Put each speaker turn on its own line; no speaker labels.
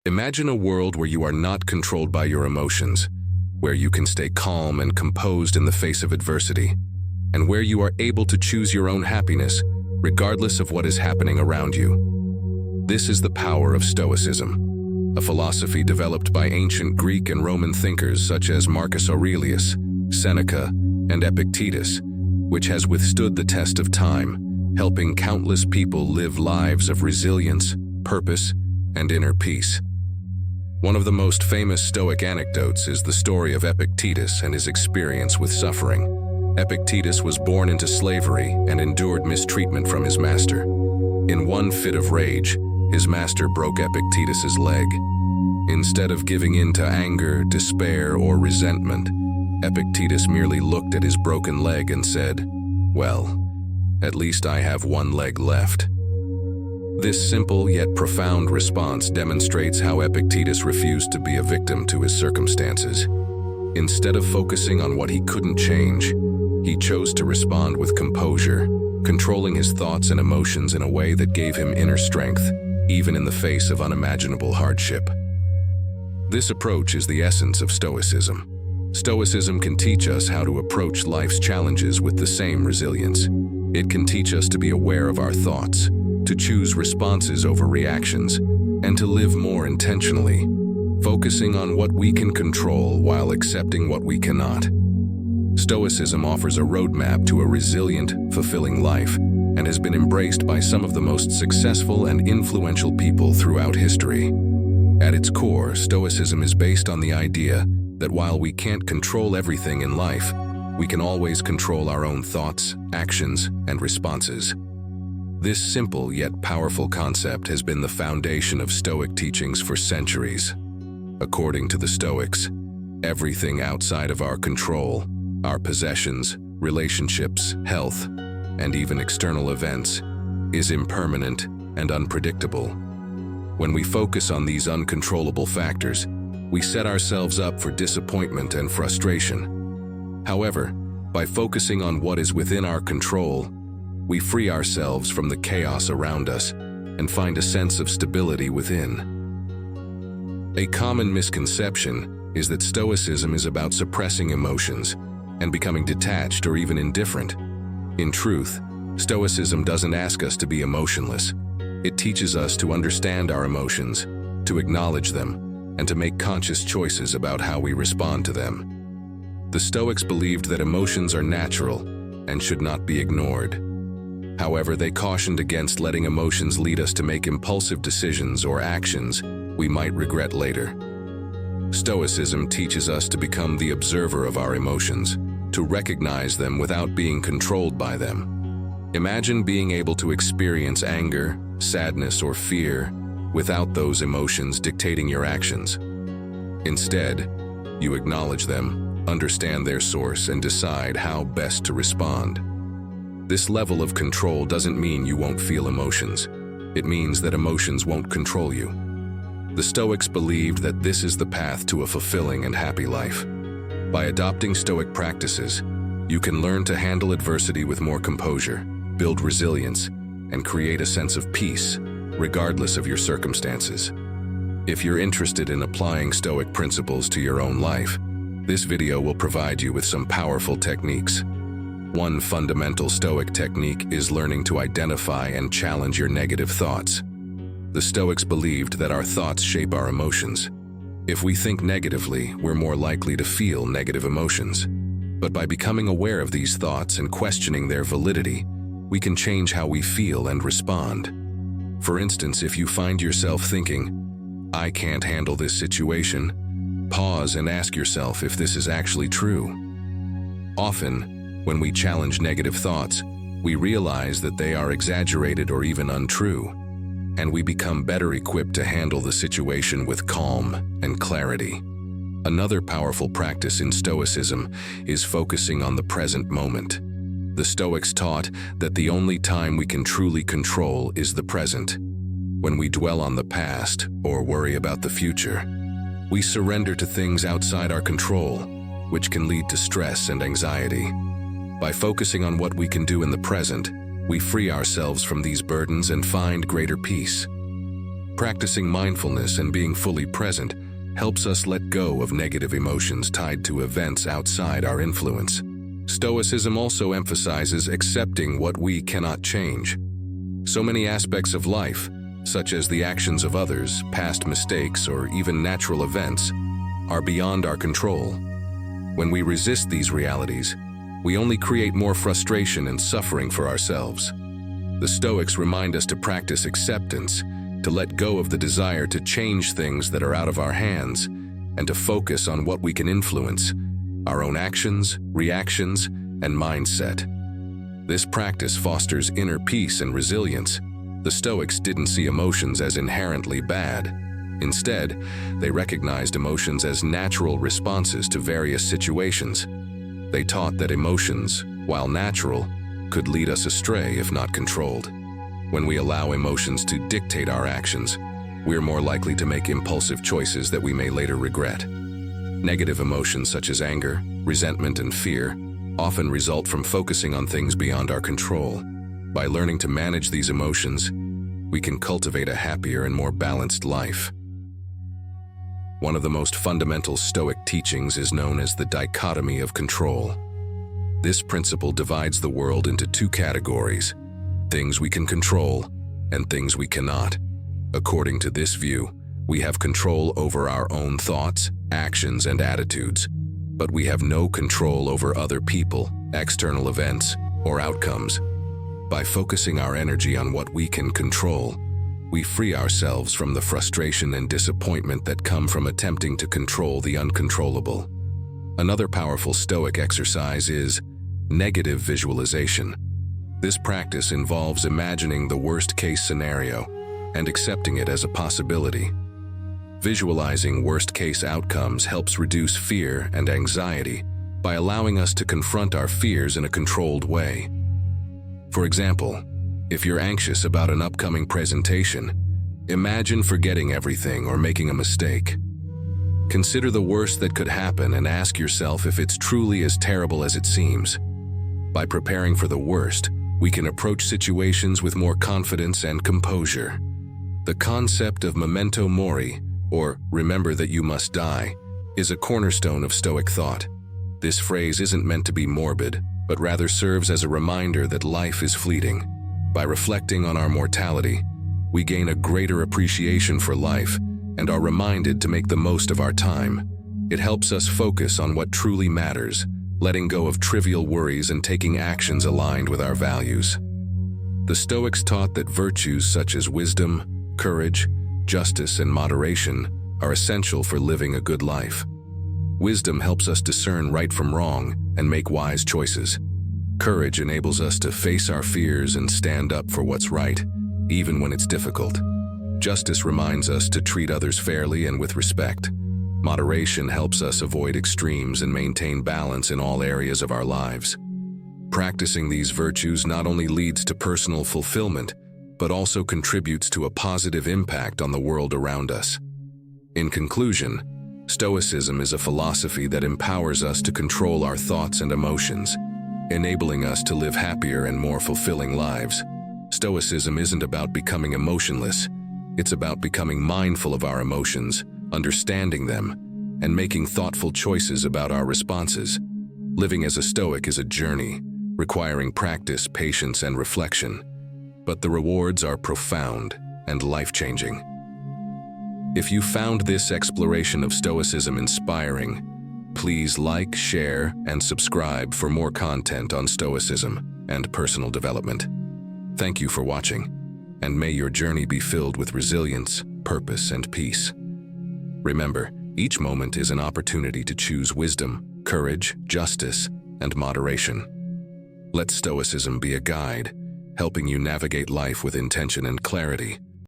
Imagine a world where you are not controlled by your emotions, where you can stay calm and composed in the face of adversity, and where you are able to choose your own happiness, regardless of what is happening around you. This is the power of Stoicism, a philosophy developed by ancient Greek and Roman thinkers such as Marcus Aurelius, Seneca, and Epictetus, which has withstood the test of time, helping countless people live lives of resilience, purpose, and inner peace. One of the most famous Stoic anecdotes is the story of Epictetus and his experience with suffering. Epictetus was born into slavery and endured mistreatment from his master. In one fit of rage, his master broke Epictetus's leg. Instead of giving in to anger, despair, or resentment, Epictetus merely looked at his broken leg and said, "Well, at least I have one leg left." This simple yet profound response demonstrates how Epictetus refused to be a victim to his circumstances. Instead of focusing on what he couldn't change, he chose to respond with composure, controlling his thoughts and emotions in a way that gave him inner strength, even in the face of unimaginable hardship. This approach is the essence of Stoicism. Stoicism can teach us how to approach life's challenges with the same resilience. It can teach us to be aware of our thoughts, to choose responses over reactions, and to live more intentionally, focusing on what we can control while accepting what we cannot. Stoicism offers a roadmap to a resilient, fulfilling life, and has been embraced by some of the most successful and influential people throughout history. At its core, Stoicism is based on the idea that while we can't control everything in life, we can always control our own thoughts, actions, and responses. This simple yet powerful concept has been the foundation of Stoic teachings for centuries. According to the Stoics, everything outside of our control, our possessions, relationships, health, and even external events, is impermanent and unpredictable. When we focus on these uncontrollable factors, we set ourselves up for disappointment and frustration. However, by focusing on what is within our control, we free ourselves from the chaos around us and find a sense of stability within. A common misconception is that Stoicism is about suppressing emotions and becoming detached or even indifferent. In truth, Stoicism doesn't ask us to be emotionless. It teaches us to understand our emotions, to acknowledge them, and to make conscious choices about how we respond to them. The Stoics believed that emotions are natural and should not be ignored. However, they cautioned against letting emotions lead us to make impulsive decisions or actions we might regret later. Stoicism teaches us to become the observer of our emotions, to recognize them without being controlled by them. Imagine being able to experience anger, sadness, or fear without those emotions dictating your actions. Instead, you acknowledge them, understand their source, and decide how best to respond. This level of control doesn't mean you won't feel emotions. It means that emotions won't control you. The Stoics believed that this is the path to a fulfilling and happy life. By adopting Stoic practices, you can learn to handle adversity with more composure, build resilience, and create a sense of peace, regardless of your circumstances. If you're interested in applying Stoic principles to your own life, this video will provide you with some powerful techniques. One fundamental Stoic technique is learning to identify and challenge your negative thoughts. The Stoics believed that our thoughts shape our emotions. If we think negatively, we're more likely to feel negative emotions. But by becoming aware of these thoughts and questioning their validity, we can change how we feel and respond. For instance, if you find yourself thinking, "I can't handle this situation," pause and ask yourself if this is actually true. Often, when we challenge negative thoughts, we realize that they are exaggerated or even untrue, and we become better equipped to handle the situation with calm and clarity. Another powerful practice in Stoicism is focusing on the present moment. The Stoics taught that the only time we can truly control is the present. When we dwell on the past or worry about the future, we surrender to things outside our control, which can lead to stress and anxiety. By focusing on what we can do in the present, we free ourselves from these burdens and find greater peace. Practicing mindfulness and being fully present helps us let go of negative emotions tied to events outside our influence. Stoicism also emphasizes accepting what we cannot change. So many aspects of life, such as the actions of others, past mistakes, or even natural events, are beyond our control. When we resist these realities, we only create more frustration and suffering for ourselves. The Stoics remind us to practice acceptance, to let go of the desire to change things that are out of our hands, and to focus on what we can influence, our own actions, reactions, and mindset. This practice fosters inner peace and resilience. The Stoics didn't see emotions as inherently bad. Instead, they recognized emotions as natural responses to various situations. They taught that emotions, while natural, could lead us astray if not controlled. When we allow emotions to dictate our actions, we're more likely to make impulsive choices that we may later regret. Negative emotions such as anger, resentment, and fear often result from focusing on things beyond our control. By learning to manage these emotions, we can cultivate a happier and more balanced life. One of the most fundamental Stoic teachings is known as the Dichotomy of Control. This principle divides the world into two categories: things we can control and things we cannot. According to this view, we have control over our own thoughts, actions, and attitudes, but we have no control over other people, external events, or outcomes. By focusing our energy on what we can control, we free ourselves from the frustration and disappointment that come from attempting to control the uncontrollable. Another powerful Stoic exercise is negative visualization. This practice involves imagining the worst-case scenario and accepting it as a possibility. Visualizing worst-case outcomes helps reduce fear and anxiety by allowing us to confront our fears in a controlled way. For example, if you're anxious about an upcoming presentation, imagine forgetting everything or making a mistake. Consider the worst that could happen and ask yourself if it's truly as terrible as it seems. By preparing for the worst, we can approach situations with more confidence and composure. The concept of Memento Mori, or remember that you must die, is a cornerstone of Stoic thought. This phrase isn't meant to be morbid, but rather serves as a reminder that life is fleeting. By reflecting on our mortality, we gain a greater appreciation for life and are reminded to make the most of our time. It helps us focus on what truly matters, letting go of trivial worries and taking actions aligned with our values. The Stoics taught that virtues such as wisdom, courage, justice, and moderation are essential for living a good life. Wisdom helps us discern right from wrong and make wise choices. Courage enables us to face our fears and stand up for what's right, even when it's difficult. Justice reminds us to treat others fairly and with respect. Moderation helps us avoid extremes and maintain balance in all areas of our lives. Practicing these virtues not only leads to personal fulfillment, but also contributes to a positive impact on the world around us. In conclusion, Stoicism is a philosophy that empowers us to control our thoughts and emotions, enabling us to live happier and more fulfilling lives. Stoicism isn't about becoming emotionless. It's about becoming mindful of our emotions, understanding them, and making thoughtful choices about our responses. Living as a Stoic is a journey, requiring practice, patience, and reflection. But the rewards are profound and life-changing. If you found this exploration of Stoicism inspiring, please like, share, and subscribe for more content on Stoicism and personal development. Thank you for watching, and may your journey be filled with resilience, purpose, and peace. Remember, each moment is an opportunity to choose wisdom, courage, justice, and moderation. Let Stoicism be a guide, helping you navigate life with intention and clarity.